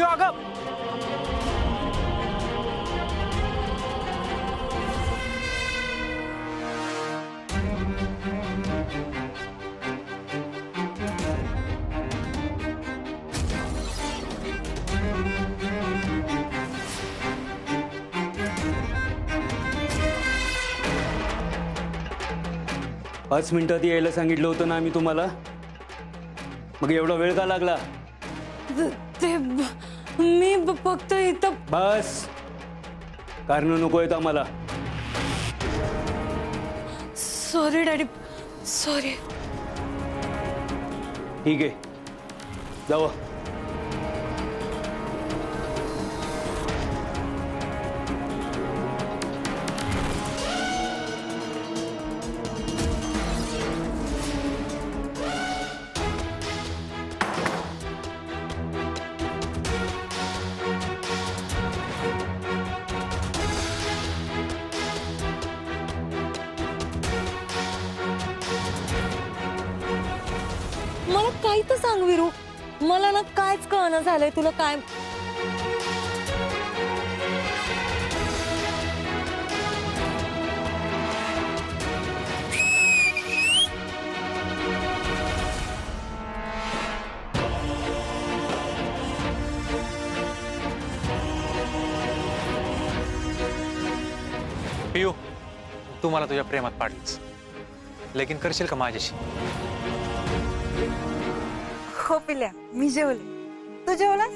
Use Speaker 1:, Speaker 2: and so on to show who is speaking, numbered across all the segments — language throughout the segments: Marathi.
Speaker 1: अगं
Speaker 2: पाच मिनिटात यायला सांगितलं होतं ना आम्ही तुम्हाला, मग एवढा वेळ का लागला?
Speaker 3: मी फक्त इथं
Speaker 2: बस, कारण नको आहेत आम्हाला.
Speaker 3: Sorry daddy, sorry.
Speaker 2: ठीक आहे, जावा.
Speaker 3: मला काही तर सांग विरू, मला ना कायच कळना झालंय. तुला काय
Speaker 1: पियू, तू मला तुझ्या प्रेमात पाडलीस. लगीन करशील का माझ्याशी?
Speaker 4: हो पिल्या, मी जेवले. तू जेवलास?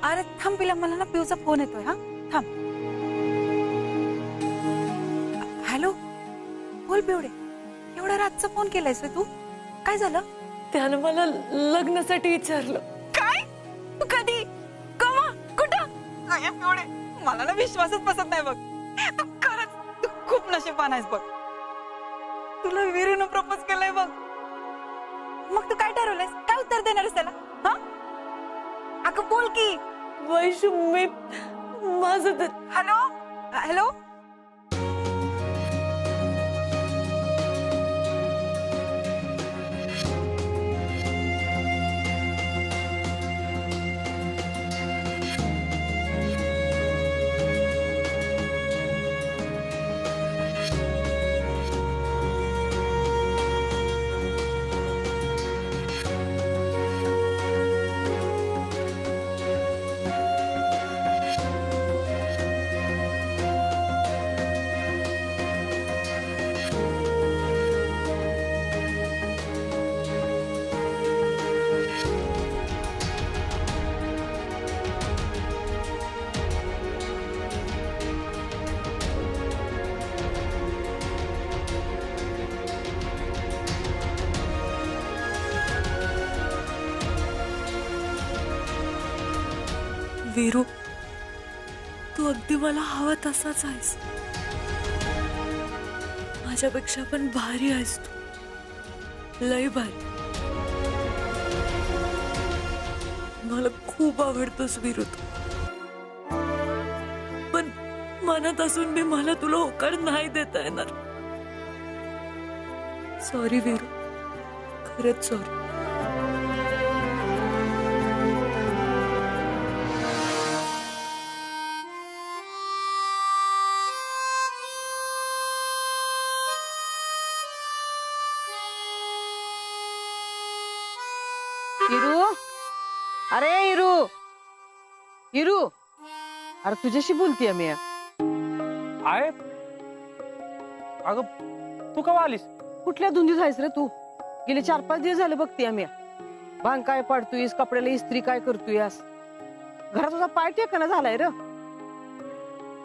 Speaker 4: अरे थांब पिल्या, मला ना पिऊचा फोन येतोय. हा थांब. हॅलो, बोल पिवडे. एवढा रातचा फोन केलायस तू? काय झालं?
Speaker 3: त्यानं मला लग्नासाठी विचारलं.
Speaker 4: काय? तू कधी? कवा? कुठं? अरे पिवडे, मला ना विश्वासच बसत नाही बघ. तू खरंच, तू खूप नशीबवान आहेस बघ. तुला वीरूनं प्रपोज केलंय बघ. मग तू काय ठरवलंयस? काय उत्तर देणारस त्याला? हा अगं बोल की.
Speaker 3: वैशू, मी माझं
Speaker 4: हॅलो हॅलो.
Speaker 3: वीरू, तू अगदी मला हवा तसाच आहेस. माझ्यापेक्षा पण भारी आहेस तू, लय भारी. मला खूप आवडतोस वीरू तू. पण मनात असून मी मला तुला होकार नाही देता येणार. सॉरी वीरू, खरंच सॉरी.
Speaker 5: हिरू, अरे हिरू, हिरू, अरे तुझ्याशी बोलतीये मी.
Speaker 1: आहे अगं, तू कवा आलीस?
Speaker 5: कुठल्या धुंदीत आहेस रे तू? गेले 4-5 दिवस झाले बघते आम्ही. भांग काय पाडतोयस, कपड्याला इस्त्री काय करतोयस? घरात तुझा पाय टेकना झालाय र.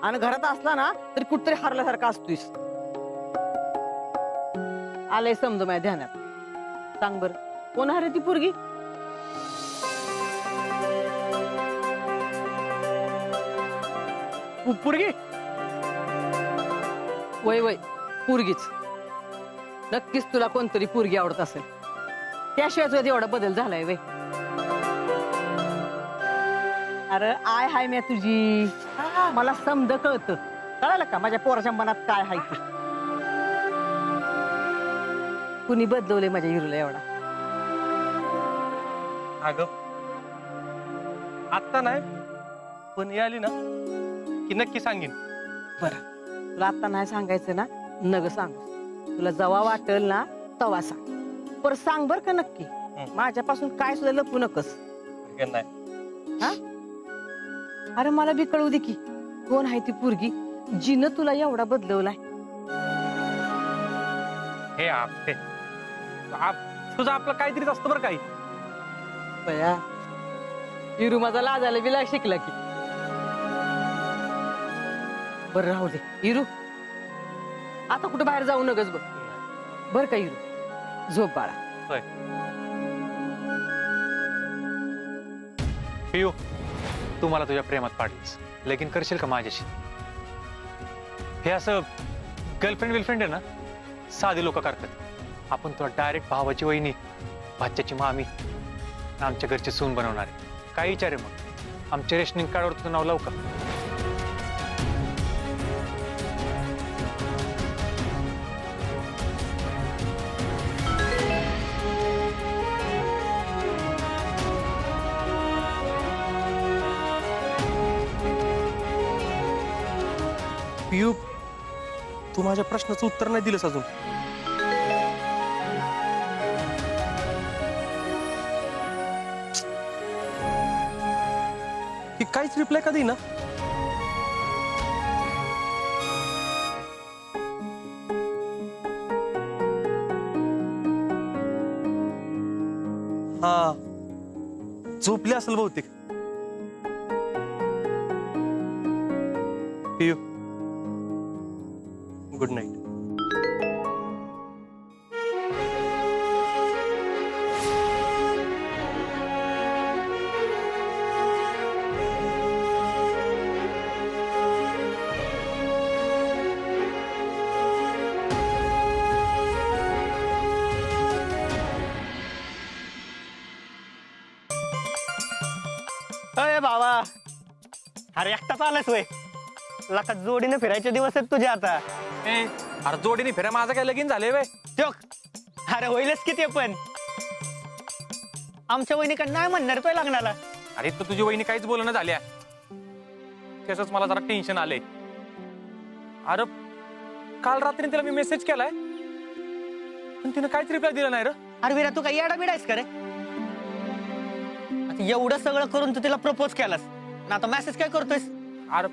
Speaker 5: आणि घरात असला ना तरी कुठतरी हरल्यासारखा असतोयस. आलंय समज माझ्या ध्यानात. सांग बर, कोण आहे रे ती पोरगी?
Speaker 1: पोरगी?
Speaker 5: वय वय, पोरगीच. नक्कीच तुला कोणतरी पोरगी आवडत असेल, त्याशिवाय तुझ्या एवढा बदल झालाय वे. अरे आय हाय मी तुझी, मला समज कळतं. कळालं का माझ्या पोराच्या मनात काय हाय ते? कुणी बदलवले माझ्या हिरूला एवढा?
Speaker 6: अगं आत्ता नाही, पण ही आली ना की नक्की सांगेन.
Speaker 5: तुला आता नाही सांगायचं ना, नग सांग. तुला जेव्हा वाटेल ना तवा सांग. पर सांग बर का नक्की. माझ्यापासून काय सुद्धा लपू नकस.
Speaker 6: अगं नाही.
Speaker 5: हा? अरे मला बी कळू दे की कोण आहे ती पोरगी जिनं तुला एवढा बदलवलाय.
Speaker 6: हे तुझं आपलं काहीतरीच असतं बरं काही.
Speaker 5: बया हिरू माझा लाजायला बी लाग शिकला की. बरं राहू दे हिरू, आता कुठं बाहेर जाऊ नगच बघ. बर का हिरू, झोप बाळा.
Speaker 6: होय.
Speaker 1: पियू, तू मला तुझ्या प्रेमात पाडलीस, लेकिन करशील का माझ्याशी? हे असं गर्लफ्रेंड विलफ्रेंड आहे ना, साधी लोक करतात. आपण तुला डायरेक्ट भावाची वहिनी, भाच्याची मामी, आमच्या घरची सून बनवणार आहे. काय विचार आहे मग? आमच्या रेशनिंग कार्डवर तुझं नाव लावू का?
Speaker 6: पियू, तू माझ्या प्रश्नाचं उत्तर नाही दिलंस अजून. ही काहीच रिप्लाय का देईना? हा, झोपली असेल बहुतेक. पियू, गुड नाईट.
Speaker 7: अरे बाबा, अरे एकटाच आलास वय. लका जोडीने फिरायचे दिवस आहेत तुझे आता.
Speaker 1: अरे जोडीने फिरा, माझं काय लगीन झालंय वे?
Speaker 7: चोक, अरे होईलच की ते पण. आमच्या वहिनीकडे नाही म्हणणार तो लग्नाला.
Speaker 1: अरे तर तुझी वहिनी काहीच बोलणं झाल्या, त्याच मला जरा टेन्शन आलंय. अरे काल रात्री तिला मी मेसेज केलाय, पण तिनं काहीच रिप्लाय दिला नाही.
Speaker 7: अरे विरा, तू काही येडा बिडायस का रे? आता एवढं सगळं करून तू तिला प्रपोज केलास, आणि आता मेसेज काय करतोयस?
Speaker 1: अरे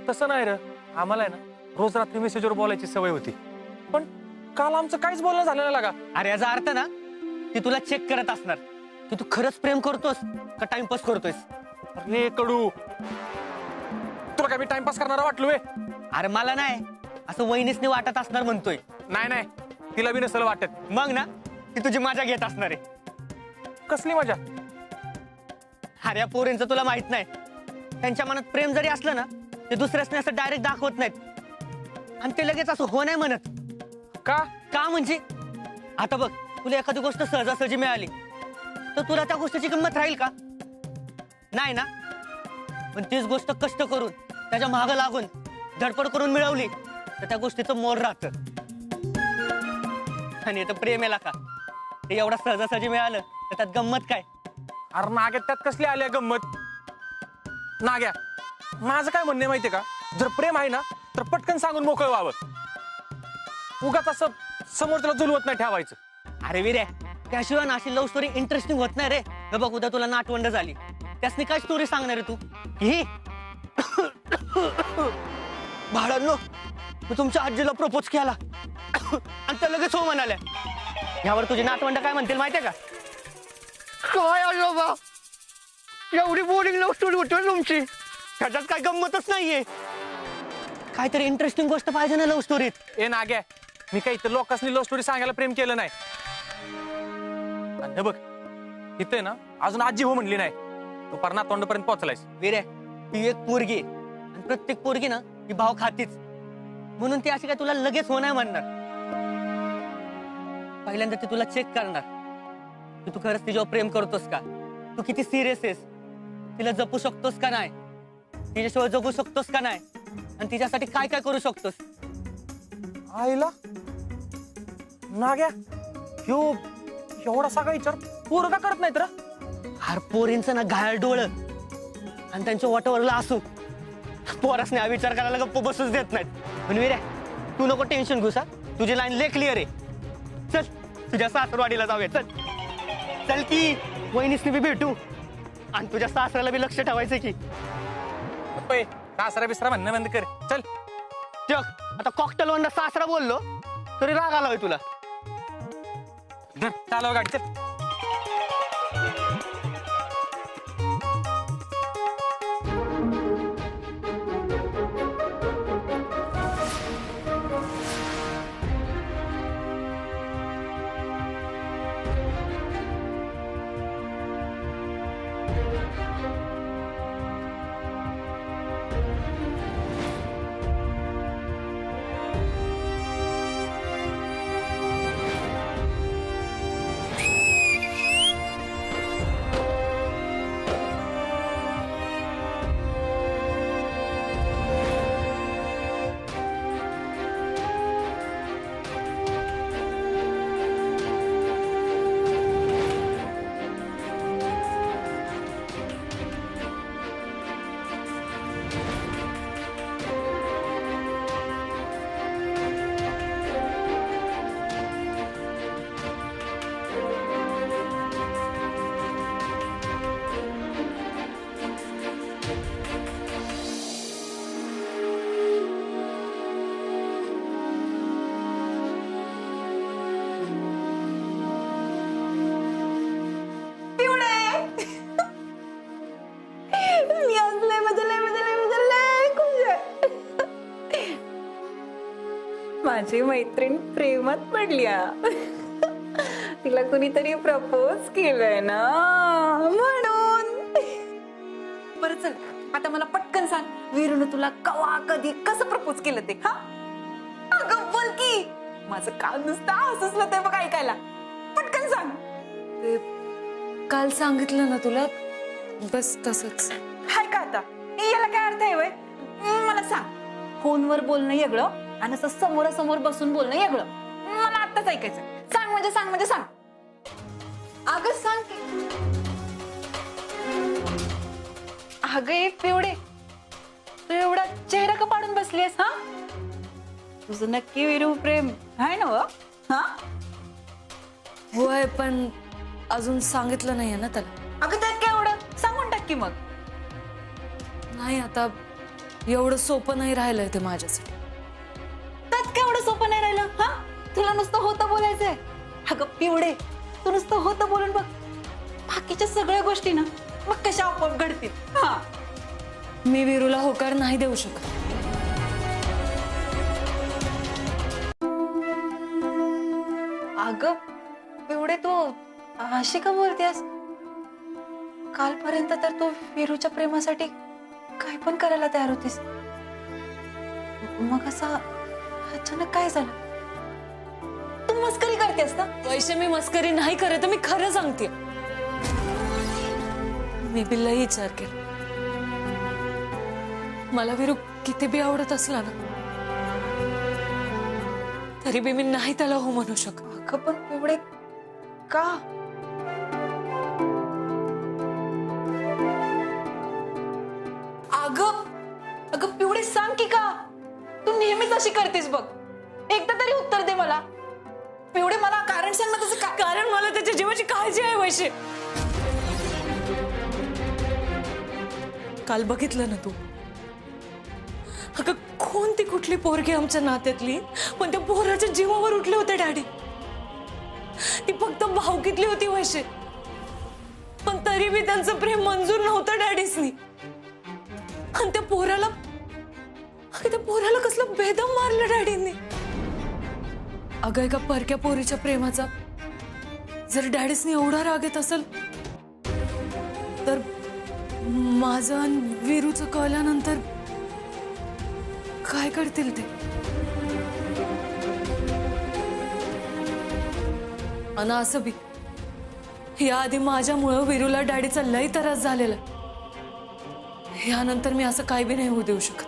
Speaker 1: तसं नाही रे, आम्हाला आहे ना रोज रात्री मेसेजवर बोलायची सवय होती, पण काल आमचं काहीच बोलणं झालं नाही लागा.
Speaker 7: अरे याचा अर्थ ना, ती तुला चेक करत असणार की तू खरंच प्रेम करतोस का टाइमपास करतोयस.
Speaker 1: अरे कडू, तुला काय मी टाइमपास करणारा वाटलो वे?
Speaker 7: अरे मला नाही, असं वहिनीसने वाटत असणार म्हणतोय.
Speaker 1: नाही नाही, तिला बी नसेल वाटत.
Speaker 7: मग ना, ती तुझी मजा घेत असणार आहे.
Speaker 1: कसली मजा?
Speaker 7: अरे या पोरींचं तुला माहित नाही, त्यांच्या मनात प्रेम जरी असलं ना, ते दुसऱ्यासने असं डायरेक्ट दाखवत नाहीत, आणि ते लगेच असं हो नाही म्हणत.
Speaker 1: का?
Speaker 7: का म्हणजे आता बघ, तुला एखादी गोष्ट सहजासहजी मिळाली तर तुला त्या गोष्टीची किंमत राहील का? नाही ना. पण तीच गोष्ट कष्ट करून, त्याच्या मागं लागून, धडपड करून मिळवली तर त्या गोष्टीचं मोल राहतं. आणि आता प्रेम आहे का, ते एवढा सहजासहजी मिळालं तर त्यात गंमत काय?
Speaker 1: अरे नाग्या, त्यात कसली आल्या गंमत? नाग्या, माझं काय म्हणणे माहितीये का, जर प्रेम आहे ना तर पटकन सांगून मोकळं व्हावं, उगाच असं समोरच्याला जुलवत नाही ठेवायचं.
Speaker 7: अरे विरे, त्याशिवाय ना अशी लव्ह स्टोरी इंटरेस्टिंग होत नाही रे. हे बघ, उद्या तुला नातवंड झाली, त्यासनी काय स्टोरी सांगणार आहे तू? ही भाड्यांनो, मी तुमच्या आजीला प्रपोज केला आणि त्या लगेच हो म्हणाल्या. यावर तुझी नातवंड काय म्हणतील माहितीये का? काय आजोबा, एवढी बोरिंग लव्ह स्टोरी होती तुमची, त्याच्यात काय गंमतच नाहीये. काहीतरी इंटरेस्टिंग गोष्ट पाहिजे ना लव्ह स्टोरीत.
Speaker 1: ए नाग्या, मी काही इतर लोकांनी लव्ह स्टोरी सांगायला प्रेम केलं नाही. आणि हे बघ, इथे ना अजून आजी हो म्हणली नाही, तू पार नातवंडापर्यंत पोहोचलायस.
Speaker 7: विरे, ती एक पोरगी आहे, आणि प्रत्येक पोरगी ना ही भाव खातीच, म्हणून ती अशी काय तुला लगेच हो नाही म्हणणार. पहिल्यांदा ती तुला चेक करणार की तू खरंच तिच्यावर प्रेम करतोस का, तू किती सिरियस आहेस, तिला जपू शकतोस का नाही, तिच्याशिवाय जगू शकतोस का नाही, आणि तिच्यासाठी काय काय करू शकतोस.
Speaker 1: आईला नाग्या,
Speaker 6: ह्यो एवढा सगळा विचार पोरं का करत नाहीत रा?
Speaker 7: हार पोरींचं ना घायल डोळं आणि त्यांच्या वाटावरला असू पोरासने हा विचार करायला गप्प बसूच देत नाहीत. पण विरे तू नको टेन्शन घेऊस हा. तुझी लाईन ले क्लिअर आहे. चल तुझ्या सासरवाडीला जाऊया. चल चल की वहिनीसनी बी भेटू आणि तुझ्या सासऱ्याला बी लक्ष ठेवायचं की.
Speaker 6: पै सासरा बिसरा म्हणणं बंद कर. चल
Speaker 7: जग आता कॉकटेल वरनं सासरा बोललो तरी राग आला होय तुला.
Speaker 6: धर, चालव गाडी चल.
Speaker 4: मी आज लय खुश आहे. माझी मैत्रीण प्रेमात पडल्या. तिला कुणीतरी प्रपोज केलंय ना म्हणून. बरं चल आता मला पटकन सांग वीरूने तुला कवा कधी कसं प्रपोज केलं ते. हा अगं बोल की. माझं काल नुसतं हसलं ते बघ ऐकायला. पटकन सांग.
Speaker 3: काल सांगितलं ना तुला, बस तसंच.
Speaker 4: हाय का आता याला काय अर्थ आहे वय. मला सांग फोनवर बोलणं वेगळं आणि असं समोरासमोर बसून बोलणं वेगळं. मला आत्ताच ऐकायचं. सांग म्हणजे सांग. अगं सांग की. अगं एक पिवडे तू एवढा चेहरा का पाडून बसलीस. हा तुझं नक्की वीरू प्रेम आहे ना व. हा
Speaker 3: होय, पण अजून सांगितलं नाहीये ना त्याला.
Speaker 4: अगं त्यात काय एवढं सांगून टाक की मग.
Speaker 3: नाही, आता एवढं सोपं नाही राहिलंय ते माझ्यासाठी.
Speaker 4: त्यात काय एवढं सोपं नाही राहिलं. हा तुला नुसतं होतं बोलायचंय. अगं पिवडे तू नुसतं होतं बोलून बघ. बाकीच्या सगळ्या गोष्टी ना मग कशा आपोआप घडतील. हा
Speaker 3: मी वीरूला होकार नाही देऊ शकत.
Speaker 4: अगं पिवडे तू अशी का बोलतेस. कालपर्यंत तर तू वीरूच्या प्रेमासाठी काय पण करायला तयार होतीस. मग असं अचानक काय झालं. तू मस्करी करतेस ना.
Speaker 3: वैशे, मी मस्करी नाही करत, मी खरं सांगते. मी बी लई विचार केला. मला वीरू किती बी आवडत असला ना तरी बी मी नाही त्याला हो म्हणू शकत.
Speaker 4: अगं पण पिवडे का. अगं पिवडे सांग की का. तू नेहमीच अशी करतेस बघ. एकदा तरी उत्तर दे मला. पिवडे मला कारण सांग ना तुझं काय.
Speaker 3: कारण मला त्याच्या जीवाची काळजी आहे वैशे. काल बघितलं ना तू. अगं कोणती कुठली पोरगी आमच्या नात्यातली, पण त्या पोराच्या जीवावर उठले होते डॅडी. ती फक्त भावकीतली होती वैशे, पण तरी बी त्यांचं प्रेम मंजूर नव्हतं डॅडीसनी. आणि त्या पोराला कसलं बेदम मारलं डॅडींनी. अगं एका परक्या पोरीच्या प्रेमाचा जर डॅडीसनी एवढा राग येत असेल तर माझं आणि वीरूचं कळल्यानंतर काय करतील ते. आणि असं बी याआधी माझ्यामुळं वीरूला डॅडीचा लय त्रास झालेला. यानंतर मी असं काय बी नाही होऊ देऊ शकत.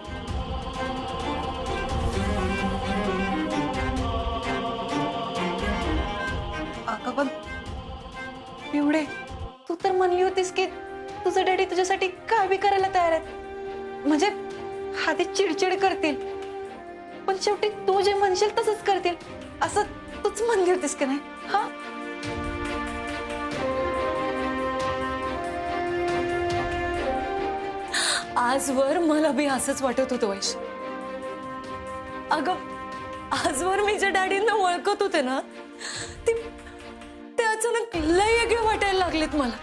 Speaker 4: पिवडे, तू तर म्हणली होतीस की तुझं डॅडी तुझ्यासाठी काय बी करायला तयार आहेत. म्हणजे आधी चिडचिड करतील, पण शेवटी तू जे म्हणशील तसंच करतील, असं तूच म्हणली होतीस की नाही? हा,
Speaker 3: आजवर मला बी असंच वाटत होतं वैश. अगं, आजवर मी ज्या डॅडींना ओळखत होते ना, ते अचानक लय वेगळे वाटायला लागलेत मला.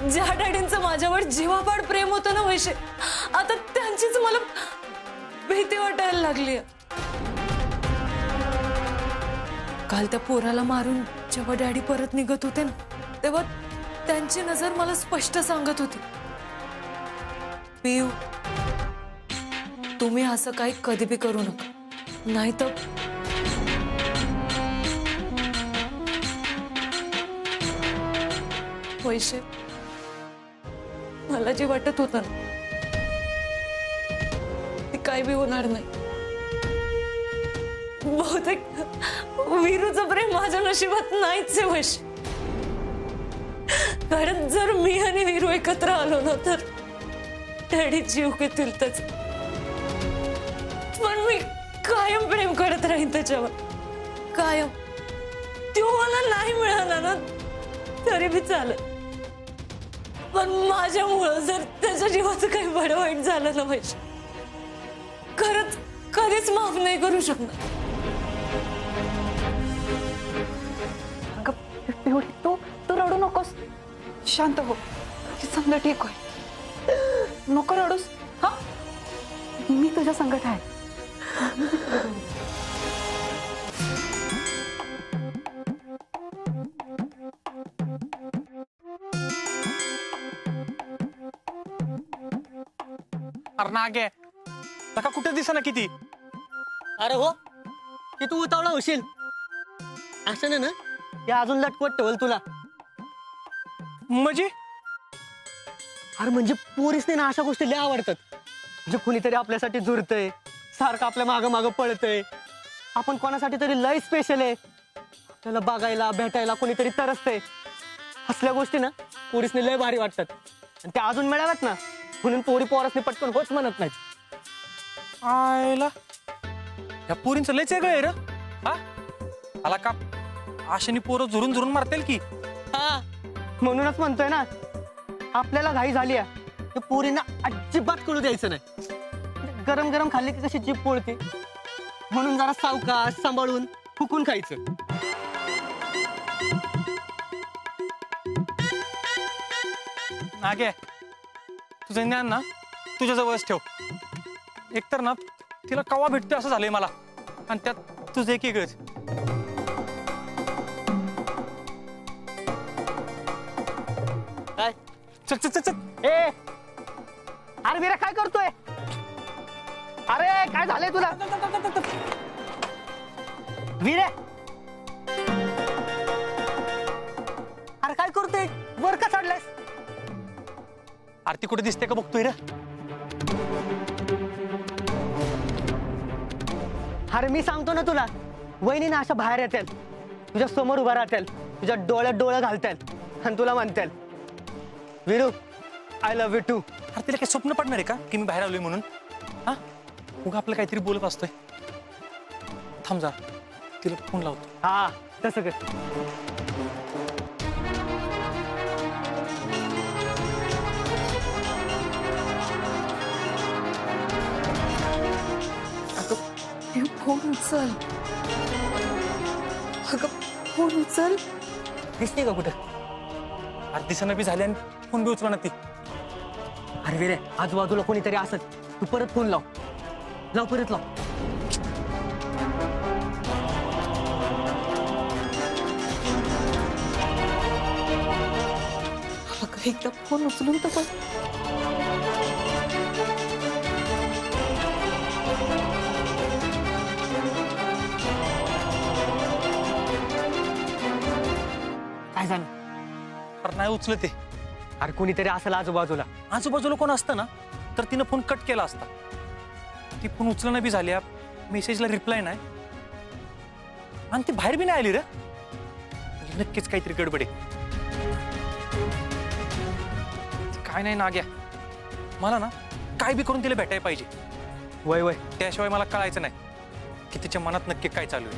Speaker 3: ज्या डॅडींचं माझ्यावर जीवापाड प्रेम होतं ना वैशे, आता त्यांचीच मला भीती वाटायला लागली. काल त्या पोराला मारून जेव्हा डॅडी परत निघत होते ना, तेव्हा त्यांची नजर मला स्पष्ट सांगत होती, पियू, तुम्ही असं काही कधी बी करू नका, नाहीतर वैशे, मला जे वाटत होतं ना, ते काय बी होणार नाही. बहुतेक वीरूचं प्रेम माझ्या नशिबात नाहीच आहे वैशे. कारण जर मी आणि वीरू एकत्र आलो ना, तर डॅडी जीव घेतील त्याच. पण मी कायम प्रेम करत राहीन त्याच्यावर, कायम. तो मला नाही मिळाला ना तरी बी चालेल, पण माझ्यामुळं जर त्याच्या जीवाचं काही बडं वाईट झालं ना वैशे, खरंच कधीच माफ नाही करू शकणार.
Speaker 4: अगं पिवडे, तू रडू नकोस, शांत हो, तुझी समजा ठीक होईल. नको रडूस, हा, मी तुझ्या संगत आहे.
Speaker 1: अरे नागे, नका कुठे दिसेना किती.
Speaker 7: अरे हो, की तू उतावळा होशील असं ना, हे अजून लटकवत ठेवल तुला.
Speaker 1: म्हणजे
Speaker 7: अरे म्हणजे पोरीसने ना अशा गोष्टी लय आवडतात. म्हणजे कुणीतरी आपल्यासाठी झुरतय, सारखं आपल्या मागं मागं पळतय, आपण कोणासाठी तरी लय स्पेशल आहे, त्याला बघायला भेटायला कोणीतरी तरसतंय. असल्या गोष्टी ना पोरीसने लय भारी वाटतात. आणि त्या अजून मिळाव्यात ना, म्हणून पोरी पोरासने पटकन होच म्हणत नाहीत.
Speaker 1: आयला या पोरींचं लयच वेगळं आहे रे. हा, आला का आशेनी पोरं झुरून झुरून मारतील की.
Speaker 7: हा, म्हणूनच म्हणतोय ना, आपल्याला घाई झाली आहे, पोरींना अजिबात कळू द्यायचं नाही. गरम गरम खाल्ली की कशी जीभ पोळते, म्हणून जरा सावकाश सांभाळून फुकून खायचं.
Speaker 1: नागे, तुझं ज्ञान ना तुझ्या जवळच ठेव. एकतर ना तिला कवा भेटते असं झालंय मला, आणि त्यात तुझं एक वेगळंच.
Speaker 7: काय
Speaker 1: चल चल चल चल.
Speaker 7: ए, अरे वीरा काय करतोय? अरे काय झालंय तुला? वीरे, अरे काय करतोय? वर का चढलायस?
Speaker 1: आरती कुठे दिसते का बघतोय रे.
Speaker 7: अरे मी सांगतो ना तुला, वहिनी ना अशा बाहेर येतील, तुझ्या समोर उभा राहतील, तुझ्या डोळ्यात डोळं घालतील आणि तुला म्हणतील, Veeru I love you too.
Speaker 1: अरे तिला काही स्वप्न पडणार आहे का की मी बाहेर आलोय म्हणून? हा, उगा आपलं काहीतरी बोलत असतोय. थांब जा, तिला फोन लावतो.
Speaker 7: हा, तसं कर.
Speaker 3: फोन उचल. अगं फोन उचल.
Speaker 7: दिसते का कुठं?
Speaker 1: अरे दिसणं बी झाली आणि फोन बी उचला ना ती.
Speaker 7: अरे वीरे, आजूबाजूला कोणीतरी असत, तू परत फोन लाव. लाव, परत लाव.
Speaker 3: अगं एकदा फोन उचलून तर बघ.
Speaker 7: काय झालं?
Speaker 1: अरे नाही उचलं ते.
Speaker 7: अरे कोणीतरी असेल आजूबाजूला.
Speaker 1: आजूबाजूला कोण असतं ना तर तिनं फोन कट केला असता. ती फोन उचलणं बी झाली, मेसेजला रिप्लाय नाही, आणि ती बाहेर बी नाही आली रे. नक्कीच काहीतरी गडबड आहे. काय नाही नाग्या, मला ना काय बी करून तिला भेटायला पाहिजे. वय त्याशिवाय मला कळायचं नाही की तिच्या मनात नक्की काय चालू आहे.